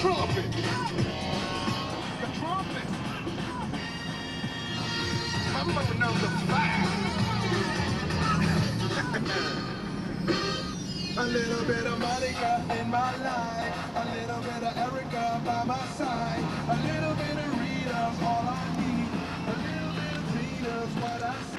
trumpet. The trumpet. Mambo number 5. A little bit of Monica in my life, a little bit of Erica by my side, a little bit of Rita's all I need, a little bit of Tina's what I see.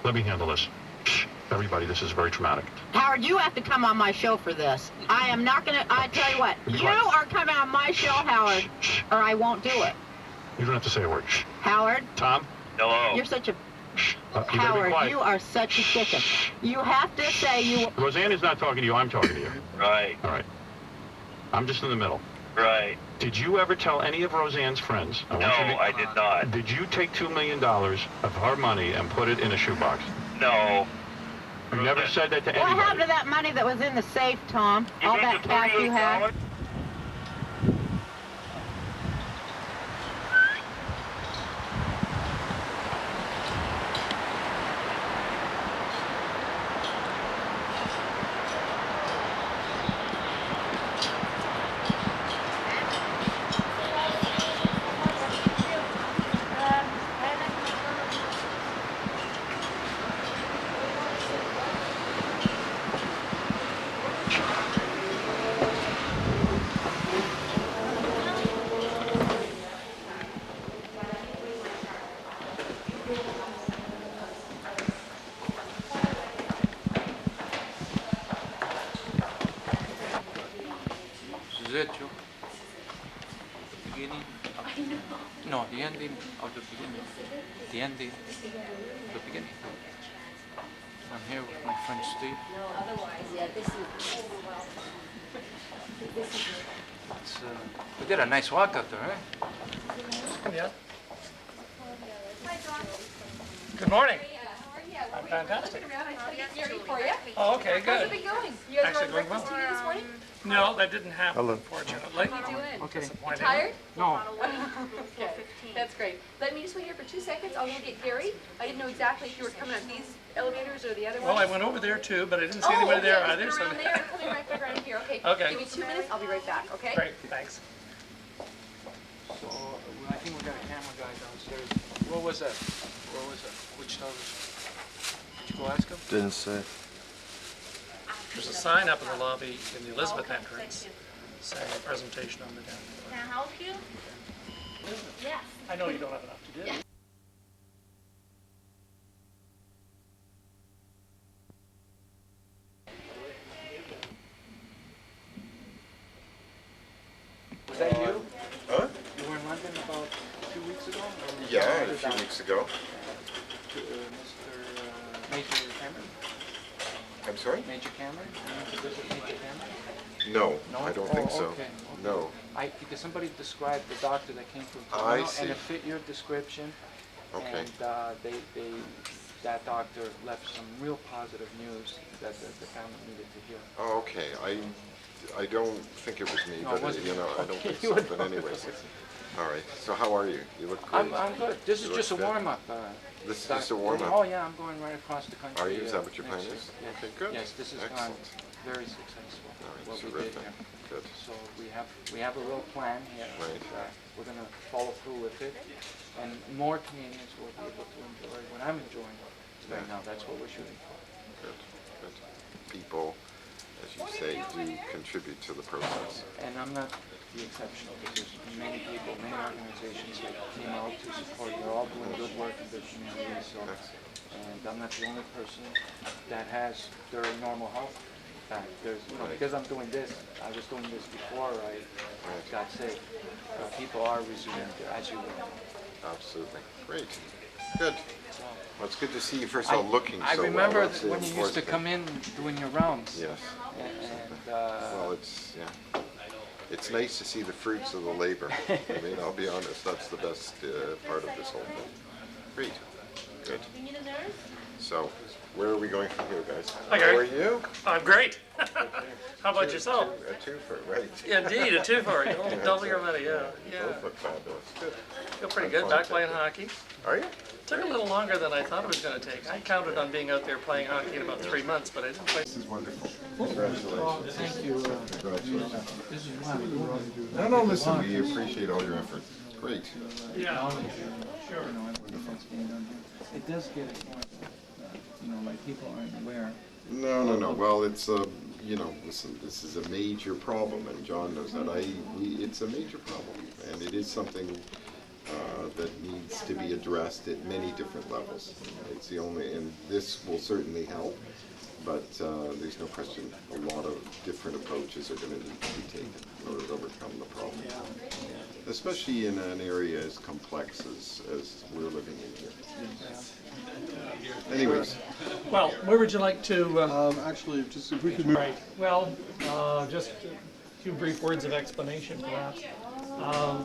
Let me handle this. Shh. Everybody, this is very traumatic. Howard, you have to come on my show for this. I am not going to, I tell you what, you are coming on my show, Howard, or I won't do it. You don't have to say a word. Shh. Howard? Tom? Hello? You're such a... Howard, you are such a chicken. You have to say you... Roseanne is not talking to you, I'm talking to you. Right. All right. I'm just in the middle. Right. Did you ever tell any of Roseanne's friends? No, I did not. Did you take $2 million of her money and put it in a shoebox? No. You never said that to anybody. What happened to that money that was in the safe, Tom? All that cash you had? Joe. The beginning of, no, the ending of the beginning. The ending of the beginning. I'm here with my friend Steve. No, otherwise, yeah, this is... It's, we did a nice walk out there, eh? Yeah. Hi, John. Good morning. How are you? I'm fantastic. I'm ready for you. Oh, okay, How's it good. been going? You guys Actually want going breakfast well. TV this morning? No, that didn't happen, unfortunately. What are you doing? Okay. Disappointing. Tired? No. Okay, that's great. Let me just wait here for 2 seconds. I'll go get Gary. I didn't know exactly if you were coming up these elevators or the other ones. Well, I went over there too, but I didn't see anybody there either. So So there. Coming right back around here. Okay. Okay. Give me 2 minutes. I'll be right back. Okay. great, thanks. So I think we got a camera guy downstairs. What was that? What was that? Which television? Did you go ask him? Didn't say. There's a sign up in the lobby in the Elizabeth entrance saying a presentation on the down. Can I help you? Yes. I know you don't have enough to do. Was that you? Huh? You were in London about 2 weeks ago? Or Yeah, a few weeks ago. Mr. Major Cameron? I'm sorry? Major Cameron? You went to visit Major Cameron? No, No? I don't think so. Okay. No. Because somebody described the doctor that came through I Toronto, see. and it fit your description. Okay. And that doctor left some real positive news that the family needed to hear. Oh, okay. I don't think it was me, No, it but wasn't you know, I don't Okay, think you so. would But know. anyways, all right. So how are you? You look great. I'm good. This You is look just a fit. warm-up. This is just a warm-up? Oh, yeah, I'm going right across the country. Are you? Is that what your next plan year. is? Yes. Okay, good. Yes, this has Excellent. gone very successful. All right, what we did terrific. here. Good. So we have a real plan here. Right. And, we're going to follow through with it, and more Canadians will be able to enjoy what I'm enjoying right now. That's what we're shooting for. Good. Good. People, as you say, do contribute to the process. And I'm not the exception, because there's many people, many organizations that came out to support. They're all doing good work in their communities. So, and I'm not the only person that has their normal health fact. There's, you know, because I'm doing this, I was doing this before I got sick. People are resuming as you will. Absolutely. Great. Good. Well, it's good to see you first of all looking I so well. remember That's the when you used to important come in doing your rounds. thing. Yes. And Well, it's, yeah. It's nice to see the fruits of the labor. I mean, I'll be honest, that's the best part of this whole thing. Great. Good. So, where are we going from here, guys? Hi, How Gary. are you? I'm great. How about yourself? A twofer, right. Indeed, a two-for. You'll double your money, yeah. Both look fabulous. Good. Feel pretty good, back playing hockey. Are you? Took a little longer than I thought it was going to take. I counted on being out there playing hockey in about 3 months, but I didn't play. This is wonderful. Congratulations. thank you. Congratulations. This is one. No, listen, we appreciate all your effort. Great. Yeah, sure. It does get it, you know, like people aren't aware. No. Well, it's a, you know, listen, this is a major problem, and John knows that. It's a major problem, and it is something that needs to be addressed at many different levels. It's the only, and this will certainly help, but there's no question a lot of different approaches are going to need to be taken in order to overcome the problem. Especially in an area as complex as we're living in here. Anyways. Well, where would you like to... Actually, just if we could move. Right. Well, just a few brief words of explanation perhaps.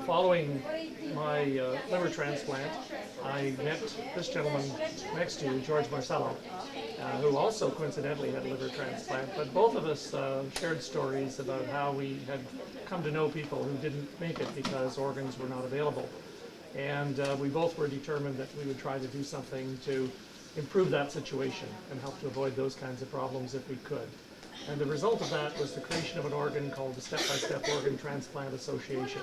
Following my liver transplant, I met this gentleman next to you, George Marcello, who also coincidentally had a liver transplant, but both of us shared stories about how we had come to know people who didn't make it because organs were not available. And we both were determined that we would try to do something to improve that situation and help to avoid those kinds of problems if we could. And the result of that was the creation of an organ called the Step-by-Step Organ Transplant Association.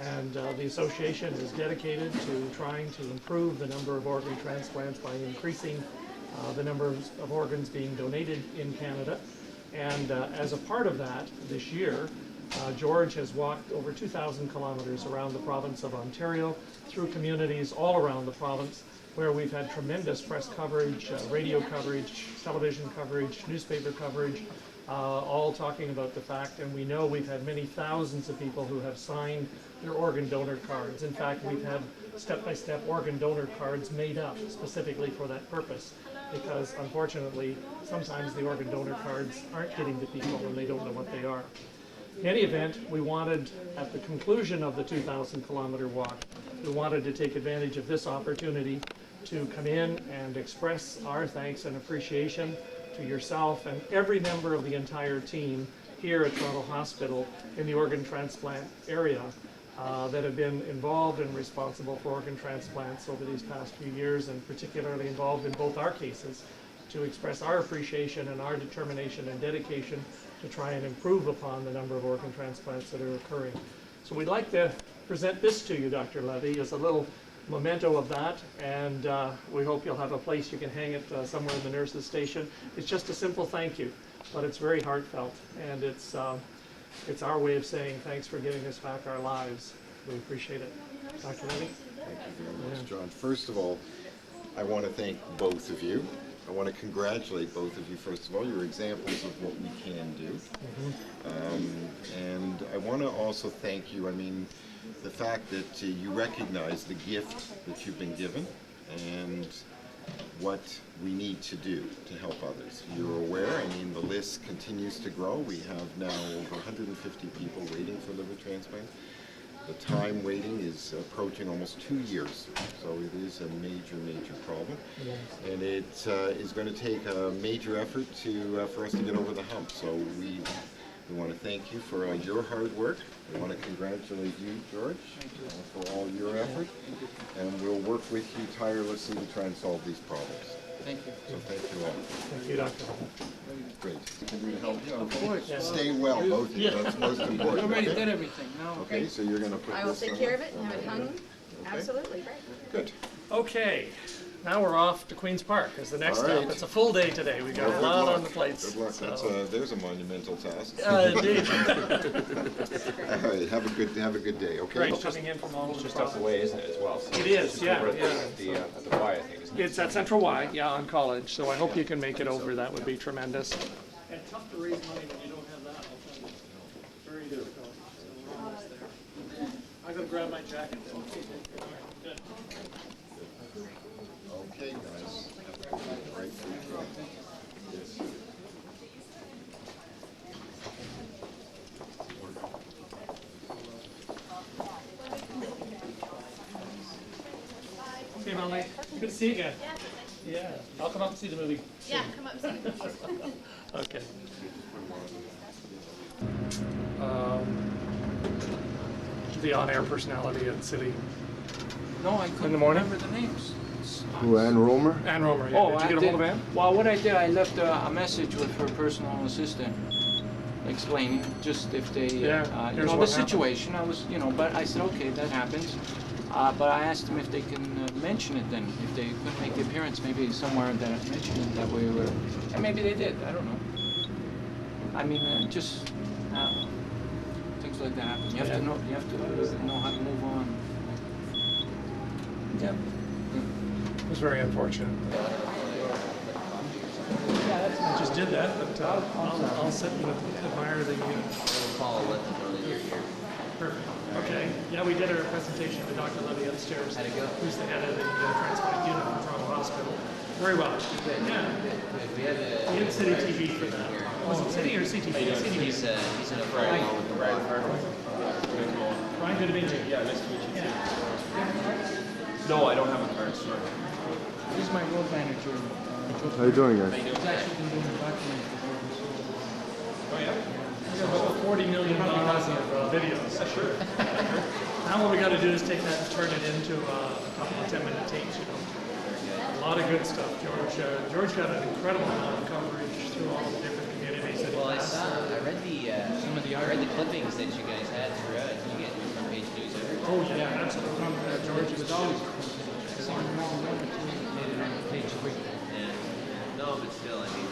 And the association is dedicated to trying to improve the number of organ transplants by increasing the number of organs being donated in Canada. And as a part of that, this year, George has walked over 2,000 kilometers around the province of Ontario, through communities all around the province, where we've had tremendous press coverage, radio coverage, television coverage, newspaper coverage, all talking about the fact, and we know we've had many thousands of people who have signed their organ donor cards. In fact, we've had step-by-step organ donor cards made up specifically for that purpose, because unfortunately, sometimes the organ donor cards aren't getting to people and they don't know what they are. In any event, we wanted, at the conclusion of the 2,000-kilometer walk, we wanted to take advantage of this opportunity to come in and express our thanks and appreciation to yourself and every member of the entire team here at Toronto Hospital in the organ transplant area that have been involved and responsible for organ transplants over these past few years, and particularly involved in both our cases, to express our appreciation and our determination and dedication to try and improve upon the number of organ transplants that are occurring. So we'd like to present this to you, Dr. Levy, as a little memento of that, and we hope you'll have a place you can hang it somewhere in the nurse's station. It's just a simple thank you, but it's very heartfelt, and it's our way of saying thanks for giving us back our lives. We appreciate it. Dr. Levy? Thank you very much, John. First of all, I want to thank both of you. I want to congratulate both of you, first of all. You're examples of what we can do. And I want to also thank you, I mean, the fact that you recognize the gift that you've been given and what we need to do to help others. You're aware, I mean, the list continues to grow. We have now over 150 people waiting for liver transplant. The time waiting is approaching almost 2 years, so it is a major, major problem. And it is going to take a major effort for us to get over the hump. So we want to thank you for your hard work. We want to congratulate you, George, for all your effort. And we'll work with you tirelessly to try and solve these problems. Thank you. So thank you all. Thank you, Dr. Great. Can we help you? Of course. Stay well, both of you. That's most We important. already Okay? did everything, no? Okay, so you're going to put this I will take on? care of it and have it hung. Okay. Absolutely, great. Good. Okay, now we're off to Queen's Park as the next All stop. right. It's a full day today. We've got Well, a good lot luck. on the plates. Good luck. That's so- there's a monumental task. Indeed. All right. Have a good day. Okay. Great, coming in from all over the Just up the province. way, isn't it, as well? So It it's is, just yeah, over yeah. at the Y, I think, isn't it? It's at Central Y, yeah, on College, so I hope you can make it over. That would be tremendous. tough to raise money when you don't have that. I'll tell you. Very difficult. So we're almost there. I'm gonna grab my jacket then. Good. Okay, guys. Great food. Yes. Okay, Molly. Good to see you again. Yeah. I'll come up and see the movie. Yeah, come up and see the movie. Okay. The on-air personality at City. No, I couldn't In the morning? remember the names. Who, Ann Romer? Ann Romer, yeah. Oh, Did you I get a hold of Ann? Well, what I did, I left a message with her personal assistant, explaining just if they, Yeah, you here's know, what the situation. I was, you know, but I said, okay, that happens. But I asked them if they can mention it then, if they couldn't make the appearance, maybe somewhere that I mentioned it that way, or, and maybe they did. I don't know. I mean, just things like that happen. You have to know. You have to know how to move on. Yeah. It was very unfortunate. I just did that, but I'll sit and admire the. Perfect. Okay. Yeah, we did our presentation to Dr. Levy upstairs. How'd it go? Who's the head of the transplant unit from Toronto Hospital. Very well. Yeah. We had City TV for that. Was it City or CTV? CTV. He's in a Friday with the Brian Farmer. Brian, good to meet you. Yeah, nice to meet you too. No, I don't have a card, sorry. This is my road manager. How you doing, guys? He's actually been doing the documents before this. Oh yeah? We got about $40 million of videos. Yeah, sure. Now what we got to do is take that and turn it into a couple of 10-minute tapes, you know. A lot of good stuff. George got an incredible amount of coverage through all the different communities that he Well, I passed. read the clippings that you guys had throughout. You get front page news every day. Oh yeah, absolutely. George was always Page 3. Yeah. No, but still, I mean,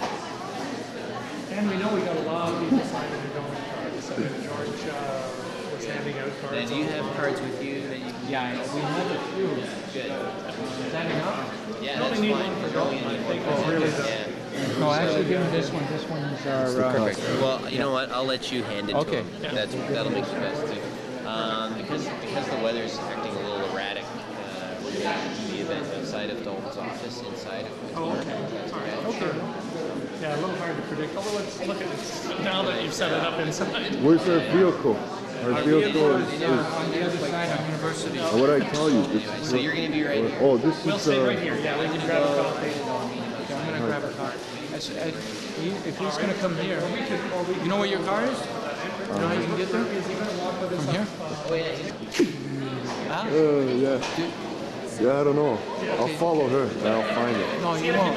and we know we got a lot of people signing their donor cards. So George was handing out cards. then do you have cards with you that you can... Yeah, we have a few. Good. Is that enough? Yeah, You only that's need fine. one for You only donor, I need think. one. Oh, really? Yeah. No, actually, give me this one. This one is our. Perfect. Well, you know what? I'll let you hand it Okay. to him. That'll make the best too. Because the weather's acting a little erratic, we're going to do the event outside of Dalton's office, inside of his Oh, work. okay. That's All right. okay. Okay. Yeah, a little hard to predict. Although look at this now that you've set it up inside. Where's our vehicle? Our vehicle is On the other side of University. what I tell you. This Anyway, is so you're going to be right here. Oh, this We'll is stay right here. Yeah, we can grab a coffee. Okay, I'm gonna grab a card. If he's gonna come here, you know where your car is? You know how you can get there? From here? Huh? yeah. Yeah, I don't know. I'll follow her and I'll find it. No, you won't.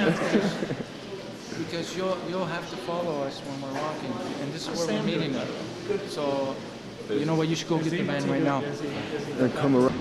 Because you'll have to follow us when we're walking, and this is where we're meeting up. So, you know what? You should go get the man right now. And come around.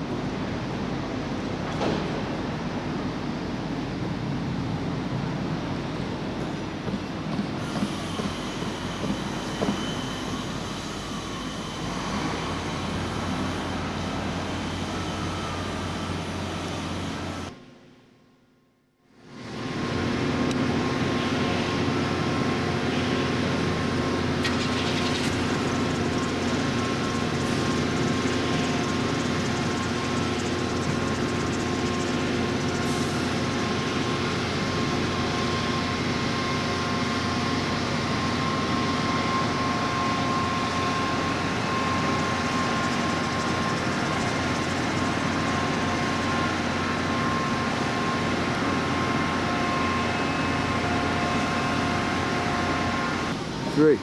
Great.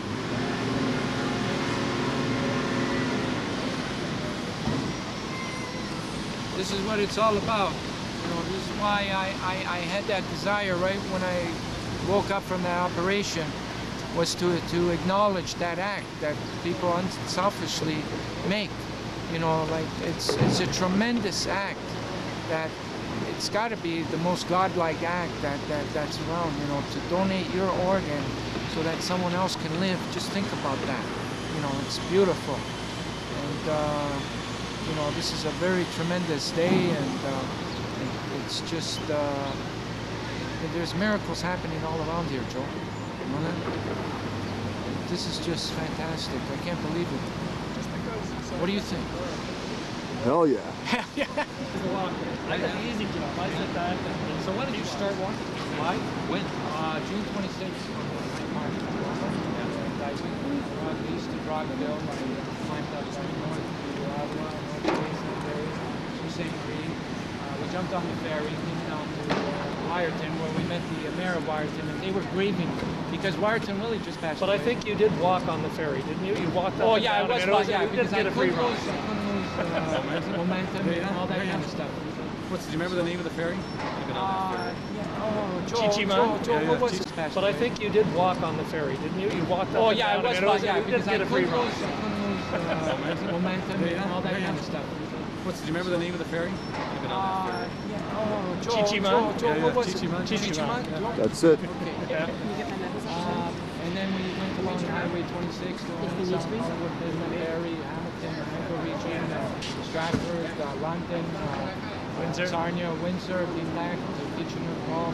This is what it's all about. You know, this is why I had that desire right when I woke up from that operation, was to acknowledge that act that people unselfishly make. You know, like it's a tremendous act that it's got to be the most godlike act that's around. You know, to donate your organ so that someone else can live. Just think about that. You know, it's beautiful. And you know, this is a very tremendous day, and it's just there's miracles happening all around here, Joe. You know that? This is just fantastic. I can't believe it. What do you think? Hell yeah. It's an easy job. I sit back and So when did you start walking? Why? When? June 26th. I walked east to Brockville. I climbed up north to Ottawa, north to St. Mary's, to St. Marie. We jumped on the ferry, came down to Wyerton, where we met the mayor of Wyerton, and they were grieving because Wyerton really just passed But away. I think you did walk on the ferry, didn't you? You walked up Oh and yeah, I down, was, and it was, yeah, you because didn't I get a free couldn't ride. lose momentum and all that kind of stuff. Do you remember the name of the ferry? Joe, what was it? But I think you did walk on the ferry, didn't you? You walked up Oh and yeah, I down, was, and it was, yeah, you because didn't I get a free couldn't ride. lose momentum and all that kind of stuff. Do you remember the name of the ferry? What was it? Chichiman. That's it. Yeah. And then we went along Highway 26 to South Hollywood, Bismarck, Barrie, Hamilton, Hanko region, Stratford, London, Windsor. Sarnia, Windsor, came back to Kitchener, Gulf,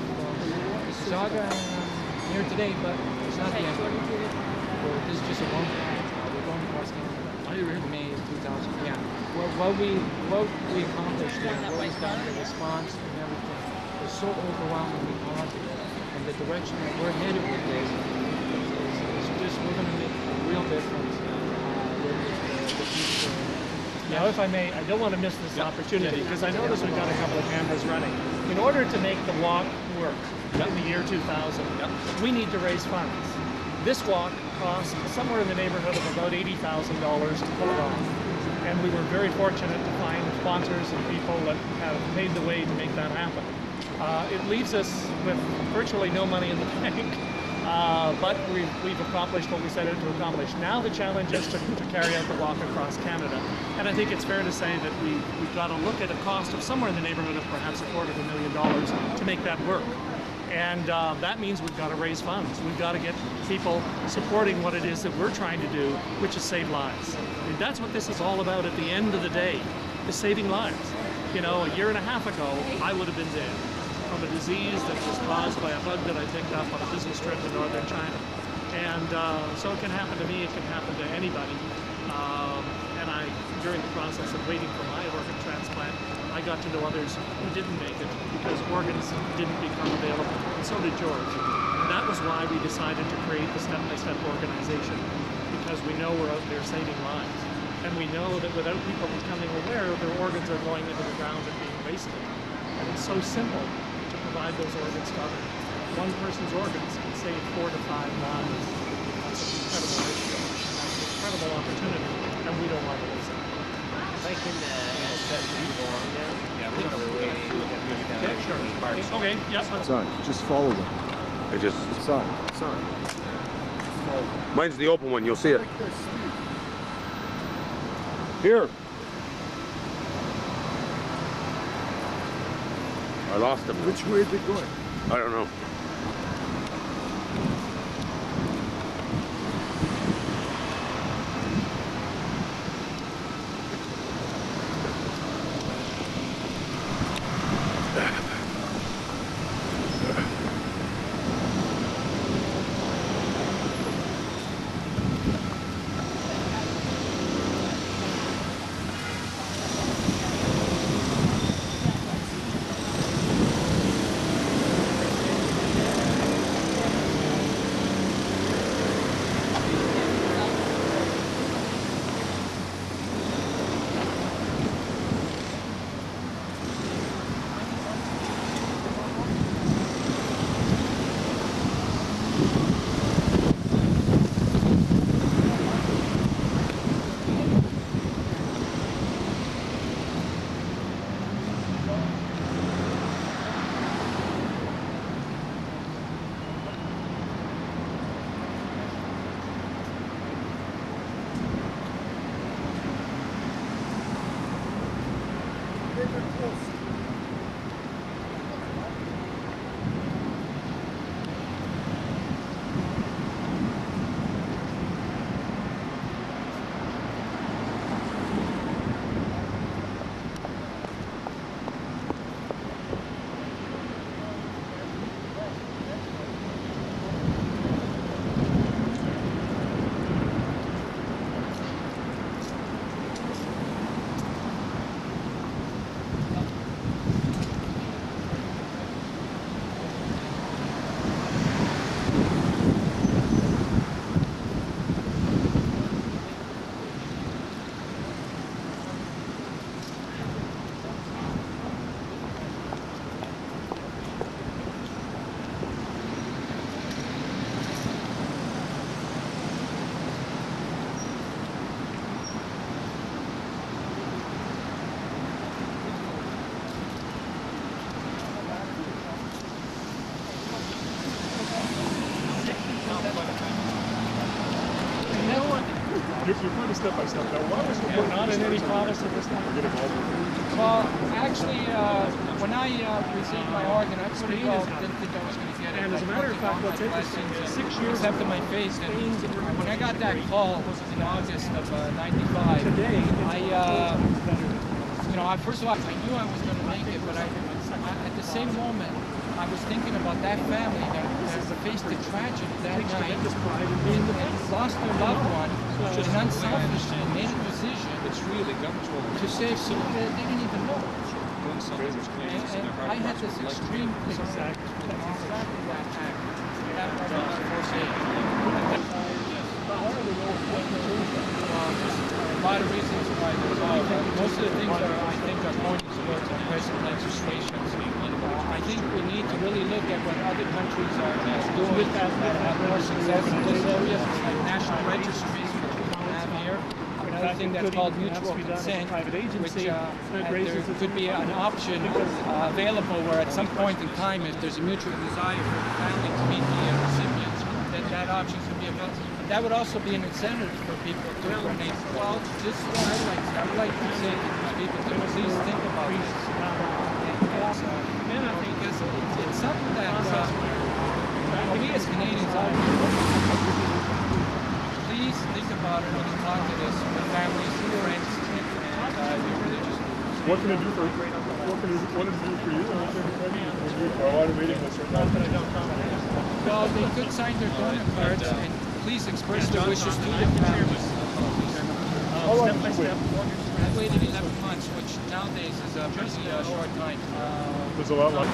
Mississauga, and here today, but it's not the end. This is just a long time. We're going across Canada. May 2000. Yeah. What we accomplished there, what was done, the response and everything was so overwhelmingly positive, and the direction that we're headed with this is just we're going to make a real difference with the future. Now, if I may, I don't want to miss this opportunity because I notice we've got a couple of cameras running. In order to make the walk work in the year 2000, we need to raise funds. This walk cost somewhere in the neighborhood of about $80,000 to pull it off. And we were very fortunate to find sponsors and people that have paid the way to make that happen. It leaves us with virtually no money in the bank, but we've accomplished what we set out to accomplish. Now the challenge is to carry out the walk across Canada. And I think it's fair to say that we've got to look at a cost of somewhere in the neighborhood of perhaps $250,000 to make that work. And that means we've got to raise funds. We've got to get people supporting what it is that we're trying to do, which is save lives. I mean, that's what this is all about at the end of the day, is saving lives. You know, a year and a half ago, I would have been dead from a disease that was caused by a bug that I picked up on a business trip in northern China. And so it can happen to me, it can happen to anybody. And during the process of waiting for my organ transplant, I got to know others who didn't make it because organs didn't become available, and so did George. And that was why we decided to create the step-by-step organization, because we know we're out there saving lives. And we know that without people becoming aware, their organs are going into the ground and being wasted. And it's so simple to provide those organs to others. One person's organs can save 4 to 5 lives. That's an incredible issue. That's an incredible opportunity, and we don't want to lose it. If I can ask that people on there. Yeah, we're going to Okay, yeah. Son, just follow them. I just. Son. Mine's the open one. You'll see it. Here. I lost them. Which way are they going? I don't know. You're putting step by step. Now, why was you putting not in any province at this time? Well, actually, when I received my organ, I pretty well didn't think I was going to get it. And as a matter of fact, what's interesting is 6 years after my face, and when I got that call in August of '95, today, first of all, I knew I was going to make it, but at the same moment, I was thinking about that family that faced the tragedy that night and lost their loved one, and unselfishly made a decision to save someone that they didn't even know. And I had this extreme concern that exactly that act. That was a lot of reasons why most of the things that I think are pointing towards the present legislation. I think we need to really look at what other countries are doing that have more success in this area, like national registries, which we don't have here. Another thing that's called mutual consent, which there could be an option available where at some point in time, if there's a mutual desire for the family to meet the recipients, that option could be available. That would also be an incentive for people to donate. Well, just I would like to say to people to please think about this. It's something that we as Canadians, please think about it when you talk to this with families, friends, and your religious groups. What can it do for you? While I'm reading this, well, they could sign their donor cards and please express their wishes to their families. Step by step. I waited 11 months, which nowadays is a pretty short time. There's a lot like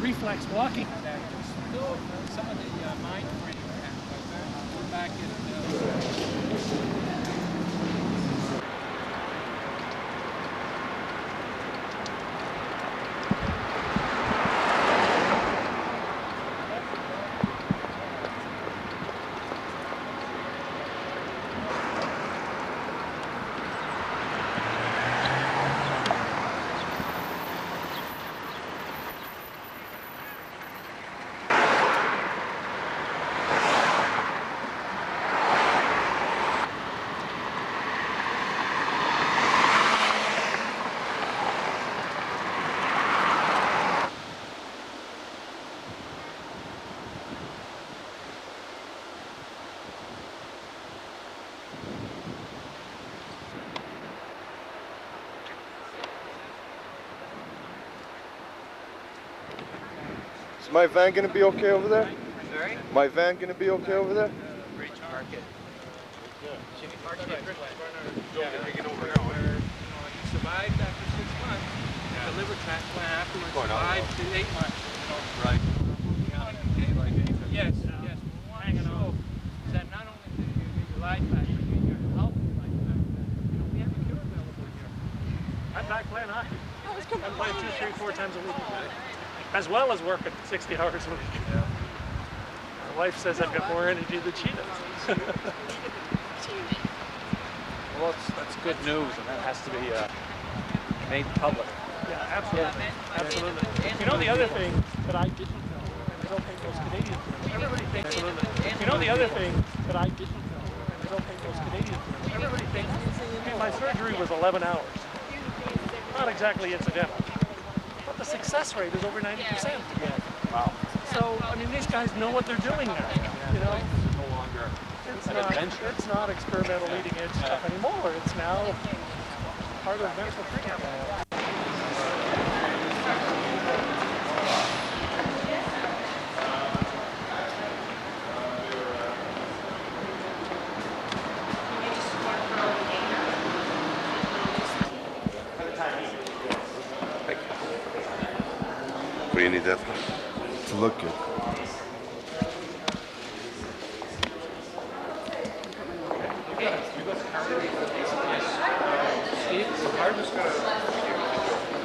reflex walking. Some of the mind frame back in Is my van going to be okay over there? Sorry? My van going to be okay over there? Bridge market. Should be parked here. He survived after 6 months. The liver transplant afterwards, 5 to 8 months. Right. Yes, yes. We want to show that not only do you get your life back, but you get your healthy life back. We have a cure available here. I'm back playing hockey. I'm playing 2, 3, 4 times a week. As well as working 60 hours a week. Yeah. My wife says I've got more energy than she does. Well, that's good news, and that has to be made public. Yeah, absolutely. Absolutely. You know the other thing that I didn't know, and I don't think most Canadians know. Everybody thinks, you know the other thing that I didn't know, and I don't think most Canadians know. Everybody thinks, my surgery was 11 hours. Not exactly incidental. the success rate is over 90%. Wow. So, I mean, these guys know what they're doing now, you know? It's no longer It's not experimental leading edge stuff anymore. It's now part of mental thinking. What do you need that for? To look good.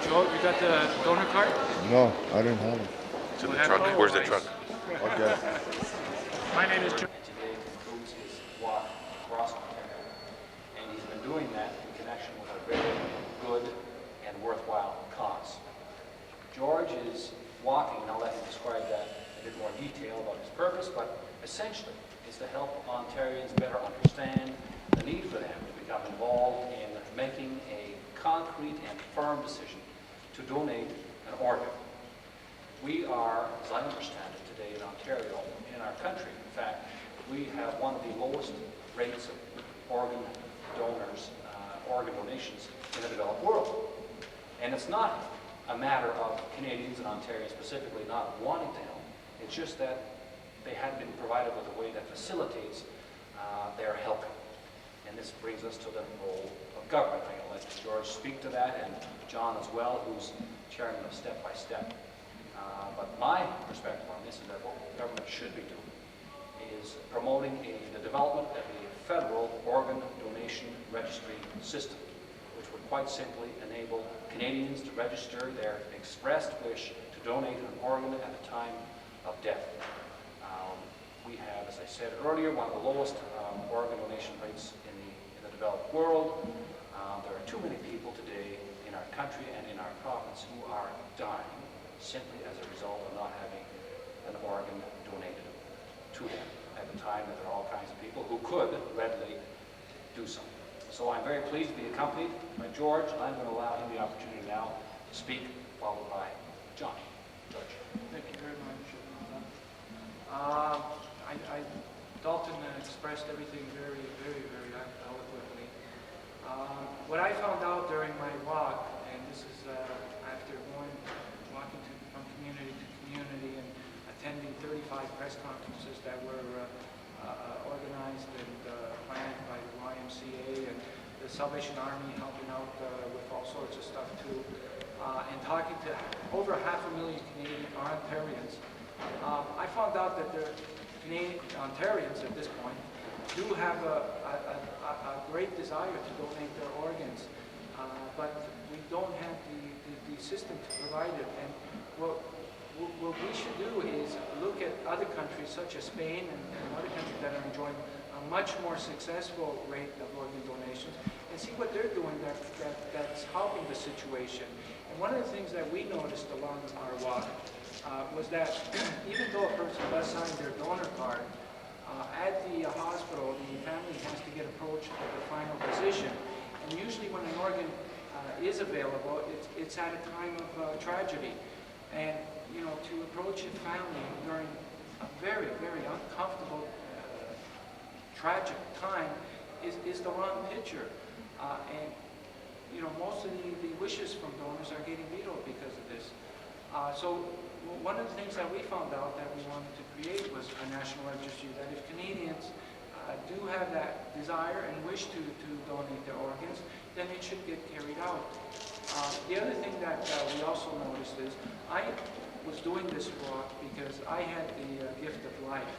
Joe, you got the donor card? No, I didn't have it. It's in the truck. Where's the truck? I'll get it. My name is Joe. Today concludes his walk across Ontario, and he's been doing that in connection with a very good and worthwhile cause. George is walking, and I'll let him describe that in a bit more detail about his purpose, but essentially is to help Ontarians better understand the need for them to become involved in making a concrete and firm decision to donate an organ. We are, as I understand it today in Ontario, in our country, in fact, we have one of the lowest rates of organ donors, organ donations in the developed world. And it's not a matter of Canadians and Ontarians specifically not wanting to help. It's just that they haven't been provided with a way that facilitates their helping. And this brings us to the role of government. I'm going to let George speak to that, and John as well, who's chairman of Step by Step. But my perspective on this is that what government should be doing is promoting the development of a federal organ donation registry system, which would quite simply enable Canadians to register their expressed wish to donate an organ at the time of death. We have, as I said earlier, one of the lowest organ donation rates in the developed world. There are too many people today in our country and in our province who are dying simply as a result of not having an organ donated to them at the time that there are all kinds of people who could readily do so. So I'm very pleased to be accompanied by George, and I'm going to allow him the opportunity now to speak, followed by John. George. Thank you very much. Dalton expressed everything very, very, very eloquently. What I found out during my walk, and this is after walking from community to community and attending 35 press conferences that were organized and planned by the YMCA and the Salvation Army helping out with all sorts of stuff too, and talking to over 500,000 Canadian Ontarians, I found out that the Canadian Ontarians at this point do have a great desire to donate their organs, but we don't have the system to provide it. And what we should do is look at other countries such as Spain and other countries that are enjoying a much more successful rate of organ donations and see what they're doing that's helping the situation. And one of the things that we noticed along our walk was that even though a person does sign their donor card, at the hospital, the family has to get approached at the final decision. And usually when an organ is available, it's at a time of tragedy. And, you know, to approach a family during a very, very uncomfortable, tragic time is the wrong picture. And, you know, most of the wishes from donors are getting vetoed because of this. So one of the things that we found out that we wanted to create was a national registry, that if Canadians do have that desire and wish to donate their organs, then it should get carried out. The other thing that we also noticed is I was doing this walk because I had the gift of life.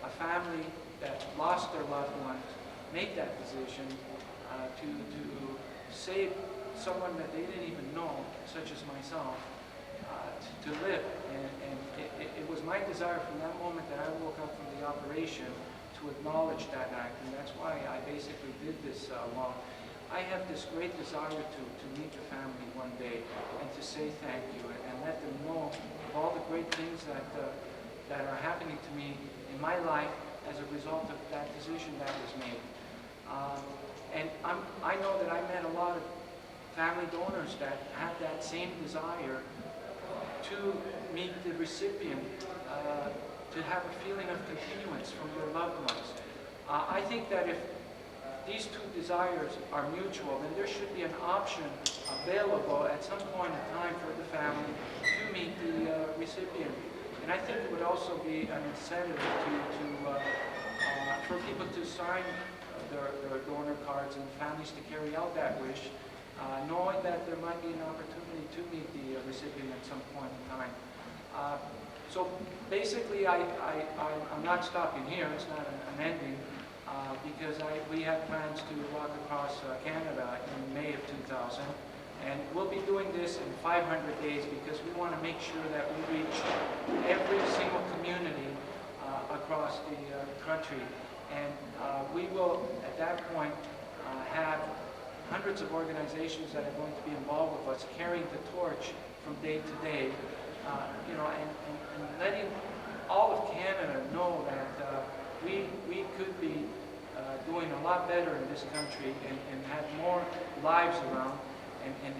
A family that lost their loved one made that decision to save someone that they didn't even know, such as myself, to live. And it was my desire from that moment that I woke up from the operation to acknowledge that act, and that's why I basically did this walk. I have this great desire to meet the family one day and to say thank you and let them know of all the great things that are happening to me in my life as a result of that decision that was made. And I know that I met a lot of family donors that have that same desire to meet the recipient, to have a feeling of continuance from their loved ones. I think that if these two desires are mutual, then there should be an option available at some point in time for the family to meet the recipient. And I think it would also be an incentive for people to sign their donor cards and families to carry out that wish, knowing that there might be an opportunity to meet the recipient at some point in time. So basically, I'm not stopping here. It's not an ending, because we have plans to walk across Canada in May of 2000. And we'll be doing this in 500 days because we want to make sure that we reach every single community across the country. And we will, at that point, have hundreds of organizations that are going to be involved with us, carrying the torch from day to day, and letting all of Canada know that we could be doing a lot better in this country and have more lives around, and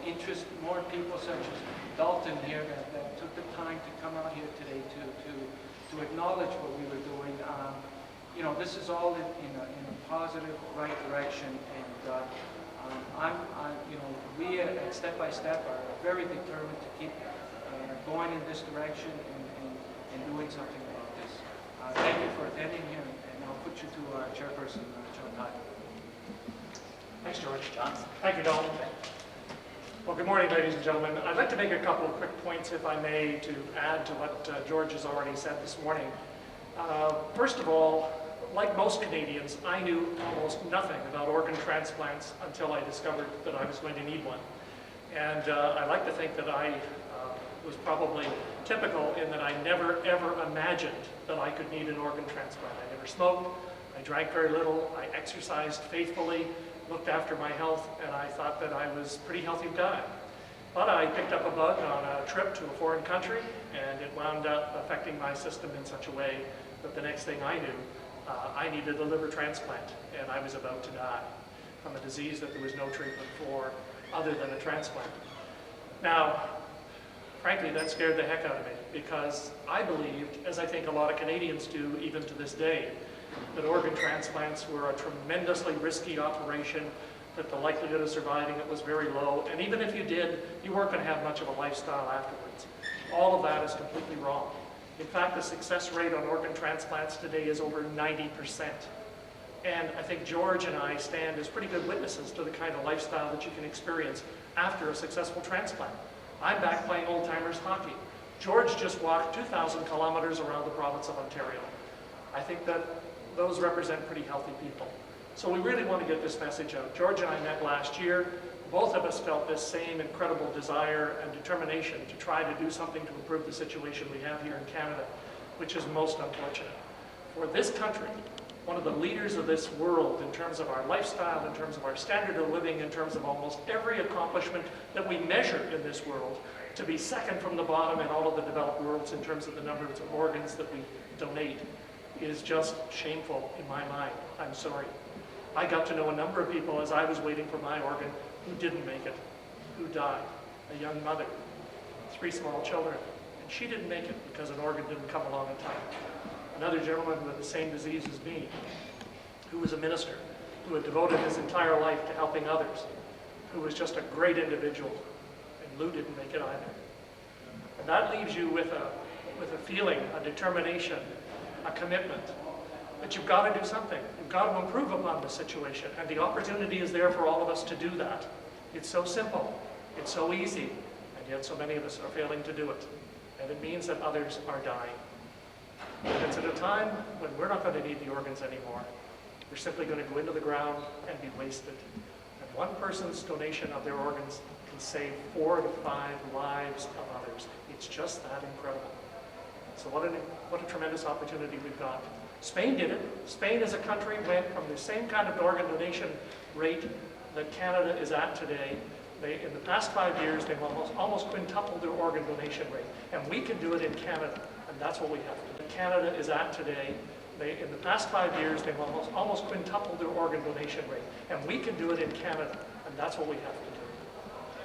interest more people such as Dalton here that took the time to come out here today to acknowledge what we were doing. This is all in a positive, right direction, and we at Step by Step are very determined to keep going in this direction and doing something about this. Thank you for attending here, and I'll put you to our chairperson, John Hyde. Thanks, George. John. Thank you, Dalton. Well, good morning, ladies and gentlemen. I'd like to make a couple of quick points, if I may, to add to what George has already said this morning. First of all, like most Canadians, I knew almost nothing about organ transplants until I discovered that I was going to need one. And I like to think that I was probably typical in that I never, ever imagined that I could need an organ transplant. I never smoked, I drank very little, I exercised faithfully, looked after my health, and I thought that I was pretty healthy guy. But I picked up a bug on a trip to a foreign country, and it wound up affecting my system in such a way that the next thing I knew, I needed a liver transplant, and I was about to die from a disease that there was no treatment for other than a transplant. Now, frankly, that scared the heck out of me, because I believed, as I think a lot of Canadians do even to this day, that organ transplants were a tremendously risky operation, that the likelihood of surviving it was very low, and even if you did, you weren't going to have much of a lifestyle afterwards. All of that is completely wrong. In fact, the success rate on organ transplants today is over 90%. And I think George and I stand as pretty good witnesses to the kind of lifestyle that you can experience after a successful transplant. I'm back playing old-timers hockey. George just walked 2,000 kilometers around the province of Ontario. I think that those represent pretty healthy people. So we really want to get this message out. George and I met last year. Both of us felt this same incredible desire and determination to try to do something to improve the situation we have here in Canada, which is most unfortunate. For this country, one of the leaders of this world in terms of our lifestyle, in terms of our standard of living, in terms of almost every accomplishment that we measure in this world, to be second from the bottom in all of the developed worlds in terms of the numbers of organs that we donate is just shameful in my mind. I'm sorry. I got to know a number of people as I was waiting for my organ who didn't make it, who died. A young mother, 3 small children, and she didn't make it because an organ didn't come along in time. Another gentleman who had the same disease as me, who was a minister, who had devoted his entire life to helping others, who was just a great individual, and Lou didn't make it either. And that leaves you with a feeling, a determination, a commitment that you've got to do something. You've got to improve upon the situation, and the opportunity is there for all of us to do that. It's so simple, it's so easy, and yet so many of us are failing to do it. And it means that others are dying. And it's at a time when we're not going to need the organs anymore. We're simply going to go into the ground and be wasted. And one person's donation of their organs can save 4 to 5 lives of others. It's just that incredible. So what a tremendous opportunity we've got. Spain did it. Spain as a country went from the same kind of organ donation rate that Canada is at today. In the past 5 years, they've almost quintupled their organ donation rate. And we can do it in Canada, and that's what we have to do. Canada is at today. In the past 5 years, they've almost quintupled their organ donation rate. And we can do it in Canada, And that's what we have to do.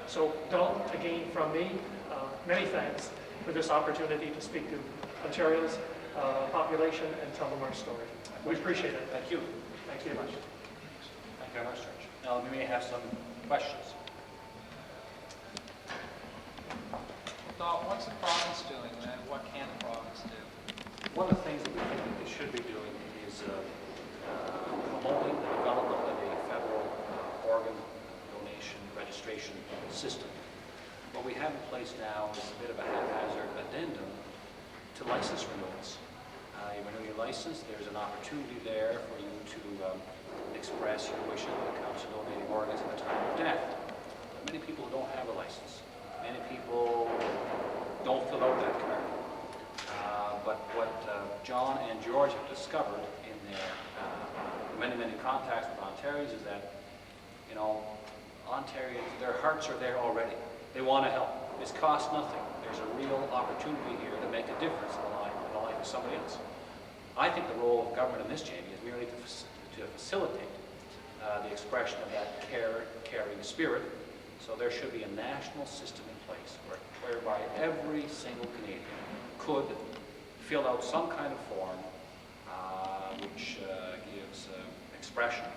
So Dalton, again from me, many thanks for this opportunity to speak to Ontario's population and tell them our story. We appreciate it. Thank you. Thank you very much. Thank you very much, George. Now, we may have some questions. Now, what's the province doing, and what can the province do? One of the things that we think that they should be doing is promoting the development of a federal organ donation registration system. What we have in place now is a bit of a haphazard addendum to license renewals. You renew your license, there's an opportunity there for you to express your wishes when it comes to donating organs at the time of death. But many people don't have a license. Many people don't fill out that card. But what John and George have discovered in their many, many contacts with Ontarians is that, you know, Ontarians, their hearts are there already. They want to help. This costs nothing. There's a real opportunity here to make a difference in the life of somebody else. I think the role of government in this chamber is merely to facilitate the expression of that caring spirit. So there should be a national system in place whereby every single Canadian could fill out some kind of form which gives expression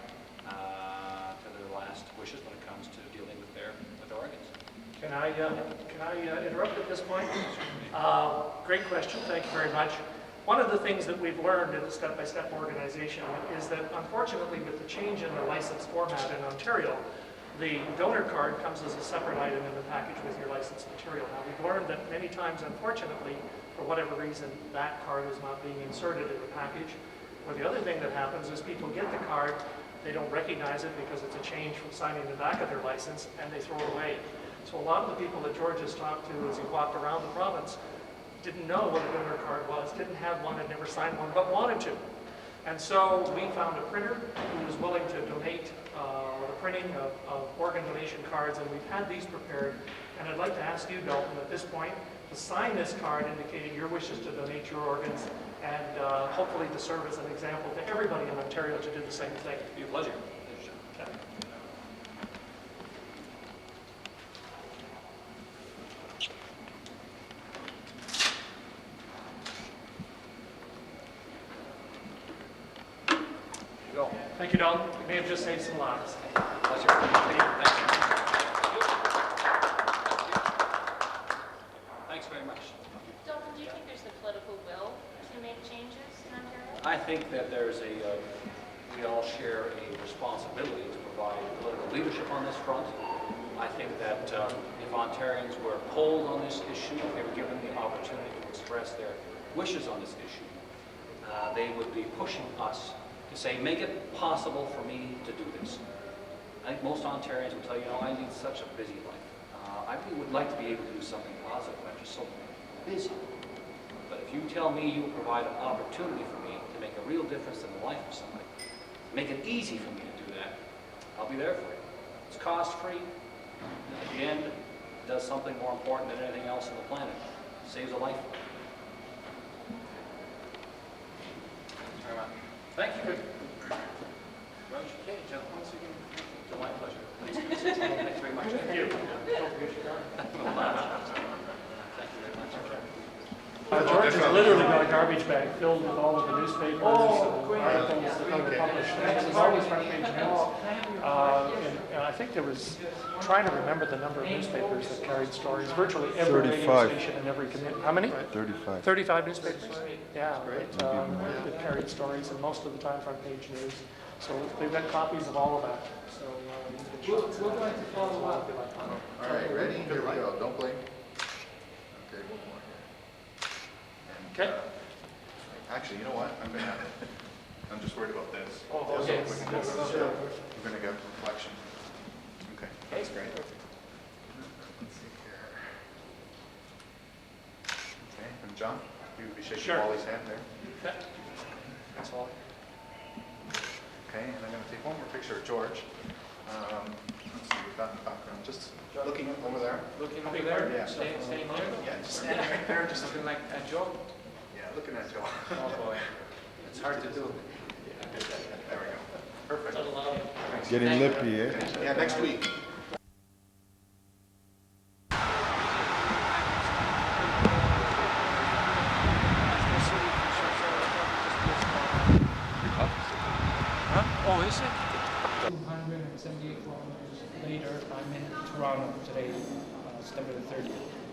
to their last wishes when it comes to dealing with their organs. Can I interrupt at this point? Great question. Thank you very much. One of the things that we've learned in the step-by-step organization is that, unfortunately, with the change in the license format in Ontario, the donor card comes as a separate item in the package with your license material. Now, we've learned that many times, unfortunately, for whatever reason, that card is not being inserted in the package. Or the other thing that happens is people get the card, they don't recognize it because it's a change from signing the back of their license, and they throw it away. So a lot of the people that George has talked to as he walked around the province didn't know what a donor card was, didn't have one, had never signed one, but wanted to. And so we found a printer who was willing to donate the printing of organ donation cards, and we've had these prepared. And I'd like to ask you, Dalton, at this point, to sign this card indicating your wishes to donate your organs, and hopefully to serve as an example to everybody in Ontario to do the same thing. It'd be a pleasure. Okay. Thank you, Dalton. You may have just saved some lives. Pleasure. Thank you. Thanks very much. Dalton, do you think there's the political will to make changes in Ontario? I think that there's we all share a responsibility to provide political leadership on this front. I think that if Ontarians were polled on this issue, if they were given the opportunity to express their wishes on this issue, they would be pushing us to say, make it possible for me to do this. I think most Ontarians would tell you, I lead such a busy life. I really would like to be able to do something positive. I'm just so busy. But if you tell me you will provide an opportunity for me to make a real difference in the life of somebody, make it easy for me to do that, I'll be there for you. It's cost-free. At the end, it does something more important than anything else on the planet. It saves a life. Thank you. Okay, gentlemen, once again, it's my pleasure. Thanks very much. Thank you. George has literally got a garbage bag filled with all of the newspapers and articles that are published. It's always front page news. And I think there was, trying to remember the number of newspapers that carried stories, virtually every radio station in every community. How many? 35. 35 newspapers? Yeah, that carried stories, and most of the time front page news. So they've got copies of all of that. So we'll like to follow up. All right, ready? Here we go. Don't blink. Okay, one more here. Okay. Actually, you know what? I'm just worried about this. Oh, okay. Sure. We're going to get reflection. Okay, that's great. Let's see here. Okay, and John, you would be shaking Wally's hand there. Yeah. That's all. Okay, and I'm going to take one more picture of George. Let's see, we've got in the background. Just looking over there. Looking over there? Yeah. Staying there? Yeah, just standing right there. Just looking like at Joe? Yeah, looking at Joe. Oh boy, it's hard to do. There we go. Perfect. Getting nippy, eh? Yeah, next week. Bay, September the 30th.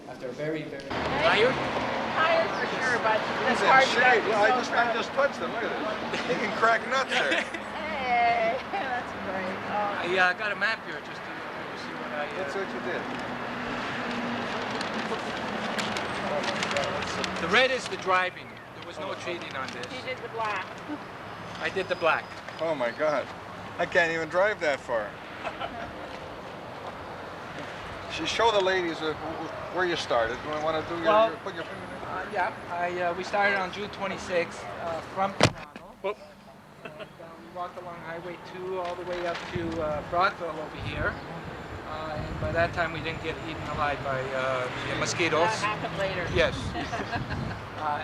After a very, very... Tired? Tired for sure, but He's in shape. I just touched him. Look at this. He can crack nuts there. Hey, that's great. Oh. I got a map here just to see what I... That's what you did. The red is the driving. There was no cheating on this. He did the black. I did the black. Oh my God. I can't even drive that far. Show the ladies where you started. You want to do put your finger in? Yeah, we started on June 26th from Toronto. And we walked along Highway 2 all the way up to Brockville over here. And by that time we didn't get eaten alive by the mosquitoes. That happened later. Yes.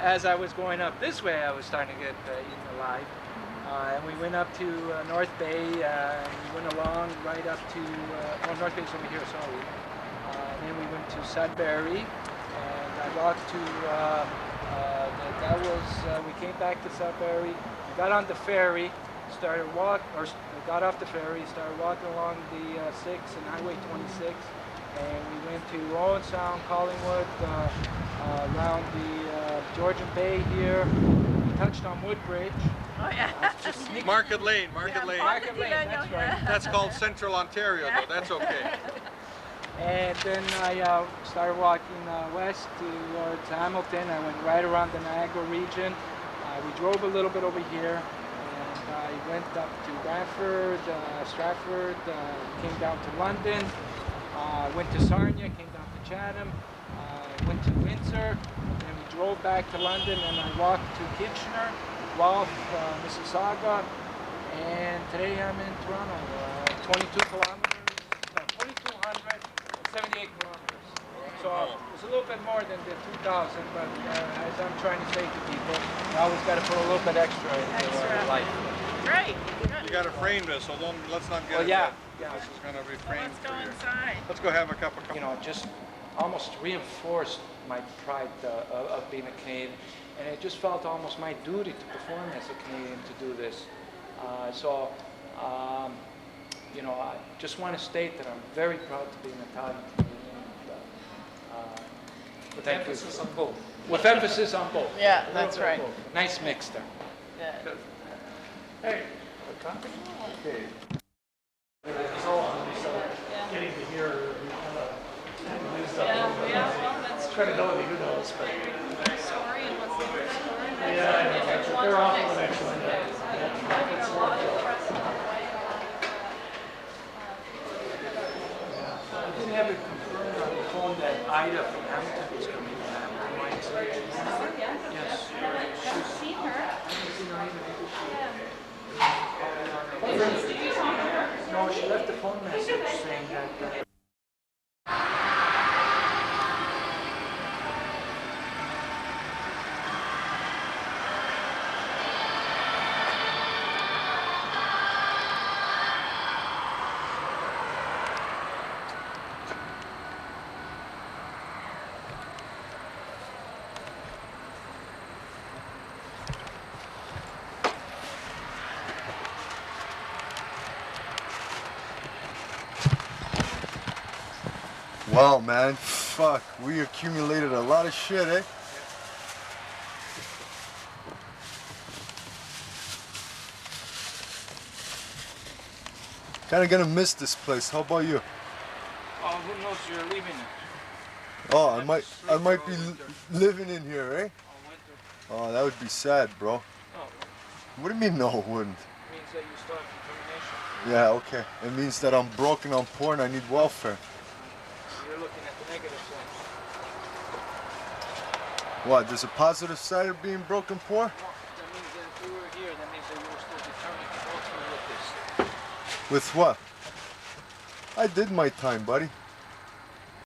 As I was going up this way, I was starting to get eaten alive. And we went up to North Bay, and we went along right up to, North Bay's over here, sorry. And then we went to Sudbury, and I walked to, we came back to Sudbury, we got on the ferry, got off the ferry, started walking along the 6 and Highway 26, and we went to Owen Sound, Collingwood, around the Georgian Bay here. We touched on Woodbridge. Oh yeah. Market Lane, Market Lane. That's right. That's called Central Ontario, though. That's okay. And then I started walking west towards Hamilton. I went right around the Niagara region. We drove a little bit over here, and I went up to Brantford, Stratford, came down to London, went to Sarnia, came down to Chatham, went to Windsor, and we drove back to London, and I walked to Kitchener, Guelph, Mississauga, and today I'm in Toronto, 22 kilometers, no, 2,278 kilometers. So it's a little bit more than the 2,000, but as I'm trying to say to people, you always got to put a little bit extra into life. Great. You got to frame this, so let's not get it. Yeah. This is going to be framed. Let's go inside. Let's go have a cup of coffee. You know, just almost reinforced my pride of being a Canadian, and it just felt almost my duty to perform as a Canadian to do this. You know, I just want to state that I'm very proud to be an Italian Canadian. With emphasis on both. With emphasis on both. Yeah, that's right. Nice mix there. Yeah. Hey, okay. Getting to hear credibility, who knows, but Story and what's the story? yeah, they're awful and excellent. I didn't have it confirmed on the phone that Ida from Hamilton was coming to YMCA. Yes. I've seen her. No, she left a phone message saying that. Wow, man, fuck, we accumulated a lot of shit, eh? Kinda gonna miss this place. How about you? Oh, who knows? You're leaving it. Oh, I might be living in here, eh? Oh, that would be sad, bro. Oh. What do you mean, no, it wouldn't? It means that you still have determination. Yeah, okay. It means that I'm broke and I'm poor and I need welfare. You're looking at the negative side. What, there's a positive side of being broke and poor? No, that means that if we were here, that means that you were still determined to go through with this. With what? I did my time, buddy.